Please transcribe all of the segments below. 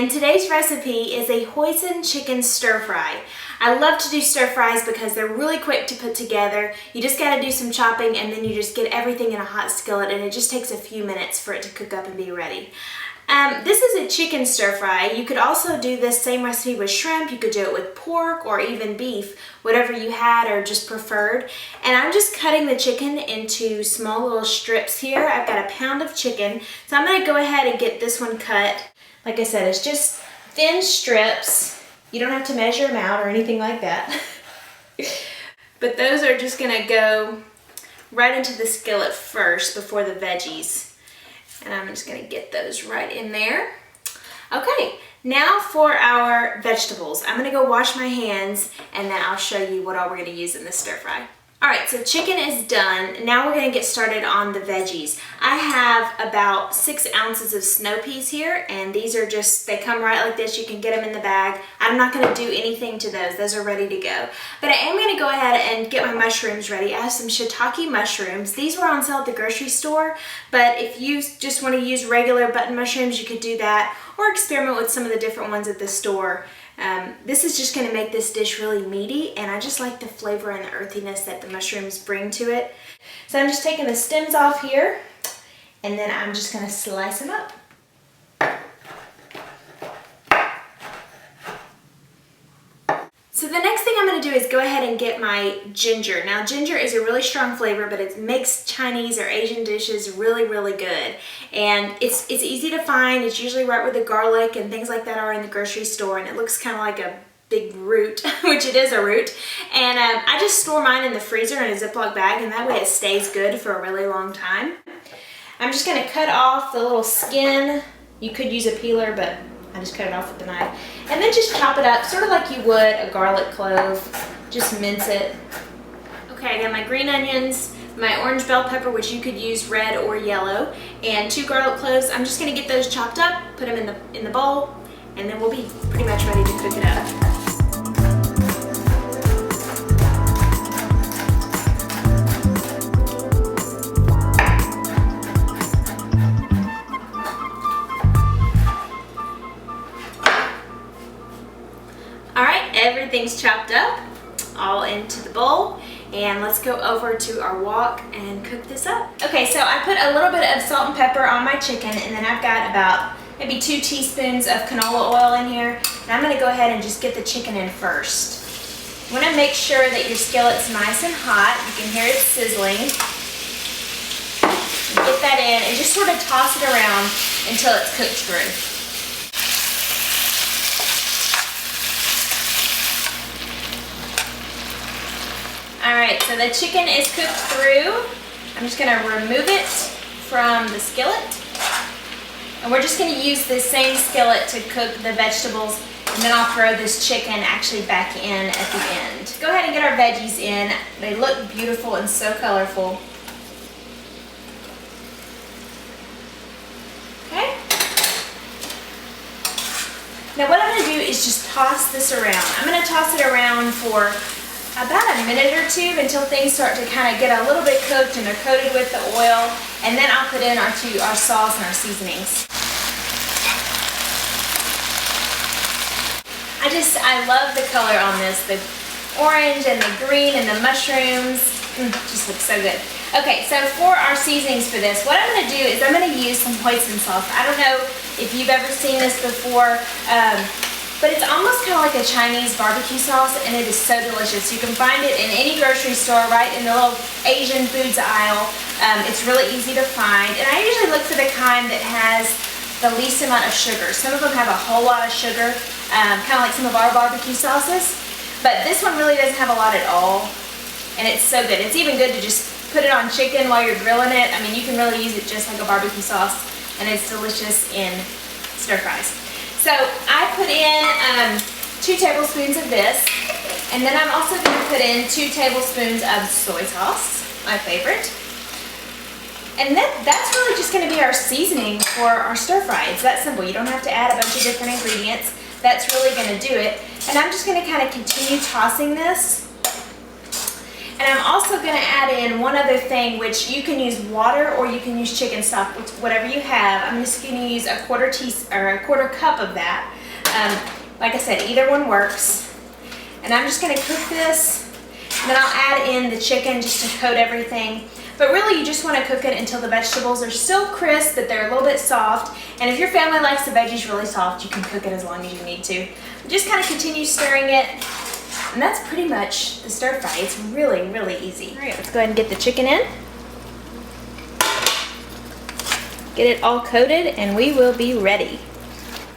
and today's recipe is a hoisin chicken stir fry. I love to do stir fries because they're really quick to put together. You just gotta do some chopping and then you just get everything in a hot skillet, and it just takes a few minutes for it to cook up and be ready. This is a chicken stir fry. You could also do this same recipe with shrimp. You could do it with pork or even beef, whatever you had or just preferred. And I'm just cutting the chicken into small little strips here. I've got a pound of chicken, so I'm gonna go ahead and get this one cut. Like I said, it's just thin strips. You don't have to measure them out or anything like that. But those are just gonna go right into the skillet first before the veggies. And I'm just gonna get those right in there. Okay, now for our vegetables. I'm gonna go wash my hands and then I'll show you what all we're gonna use in this stir fry. All right, so chicken is done. Now we're gonna get started on the veggies. I have about 6 ounces of snow peas here, and these are just, they come right like this. You can get them in the bag. I'm not gonna do anything to those. Those are ready to go. But I am gonna go ahead and get my mushrooms ready. I have some shiitake mushrooms. These were on sale at the grocery store, but if you just wanna use regular button mushrooms, you could do that, or experiment with some of the different ones at the store. This is just going to make this dish really meaty, and I just like the flavor and the earthiness that the mushrooms bring to it. So I'm just taking the stems off here, and then I'm just going to slice them up. So the next thing I'm going to do is go ahead and get my ginger. Now ginger is a really strong flavor, but it makes Chinese or Asian dishes really, really good. And it's easy to find. It's usually right where the garlic and things like that are in the grocery store, and it looks kind of like a big root, which it is a root. And I just store mine in the freezer in a Ziploc bag, and that way it stays good for a really long time. I'm just going to cut off the little skin. You could use a peeler, but I just cut it off with the knife. And then just chop it up, sort of like you would a garlic clove. Just mince it. Okay, I got my green onions, my orange bell pepper, which you could use red or yellow, and 2 garlic cloves. I'm just gonna get those chopped up, put them in the bowl, and then we'll be pretty much ready to cook it up. Everything's chopped up, all into the bowl, and let's go over to our wok and cook this up. Okay, so I put a little bit of salt and pepper on my chicken, and then I've got about maybe 2 teaspoons of canola oil in here, and I'm gonna go ahead and just get the chicken in first. You wanna make sure that your skillet's nice and hot. You can hear it sizzling. Get that in and just sort of toss it around until it's cooked through. Alright, so the chicken is cooked through. I'm just going to remove it from the skillet. And we're just going to use this same skillet to cook the vegetables, and then I'll throw this chicken actually back in at the end. Go ahead and get our veggies in. They look beautiful and so colorful. Okay. Now what I'm going to do is just toss this around. I'm going to toss it around for about a minute or 2 until things start to kind of get a little bit cooked and they're coated with the oil, and then I'll put in our sauce and our seasonings. I love the color on this, the orange and the green and the mushrooms. Just looks so good. Okay, so for our seasonings for this, what I'm going to do is I'm going to use some hoisin sauce. I don't know if you've ever seen this before, but it's almost kind of like a Chinese barbecue sauce, and it is so delicious. You can find it in any grocery store, right in the little Asian foods aisle. It's really easy to find, and I usually look for the kind that has the least amount of sugar. Some of them have a whole lot of sugar, kind of like some of our barbecue sauces, but this one really doesn't have a lot at all, and it's so good. It's even good to just put it on chicken while you're grilling it. I mean, you can really use it just like a barbecue sauce, and it's delicious in stir fries. So I put in 2 tablespoons of this, and then I'm also going to put in 2 tablespoons of soy sauce, my favorite. And that's really just going to be our seasoning for our stir fry. It's that simple. You don't have to add a bunch of different ingredients. That's really going to do it. And I'm just going to kind of continue tossing this. And I'm also going to add in one other thing, which you can use water or you can use chicken stock, whatever you have. I'm just going to use a quarter cup of that. Like I said, either one works. And I'm just gonna cook this, and then I'll add in the chicken just to coat everything. But really, you just wanna cook it until the vegetables are still crisp, but they're a little bit soft. And if your family likes the veggies really soft, you can cook it as long as you need to. Just kind of continue stirring it. And that's pretty much the stir fry. It's really, really easy. All right, let's go ahead and get the chicken in. Get it all coated, and we will be ready.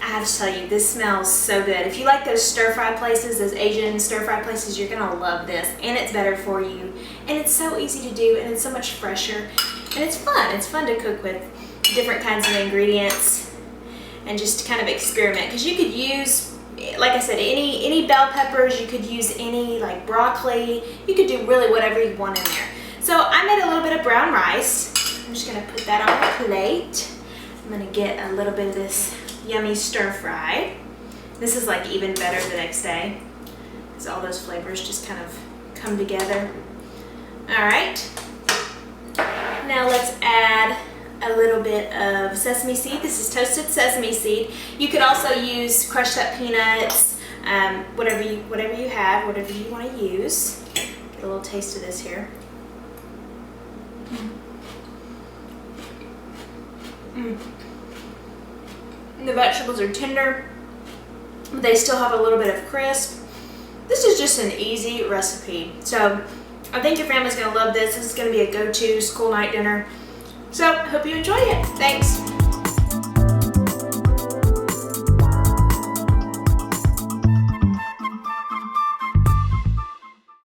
I have to tell you, this smells so good. If you like those stir fry places, those Asian stir fry places, you're gonna love this. And it's better for you. And it's so easy to do, and it's so much fresher. And it's fun. It's fun to cook with different kinds of ingredients and just kind of experiment. Because you could use, like I said, any bell peppers. You could use any like broccoli. You could do really whatever you want in there. So I made a little bit of brown rice. I'm just gonna put that on a plate. I'm gonna get a little bit of this yummy stir fry. This is like even better the next day because all those flavors just kind of come together. All right, now let's add a little bit of sesame seed. This is toasted sesame seed. You could also use crushed up peanuts, whatever you have, whatever you want to use. Get a little taste of this here. The vegetables are tender, but they still have a little bit of crisp. This is just an easy recipe. So I think your family's gonna love this. This is gonna be a go-to school night dinner. So hope you enjoy it. Thanks.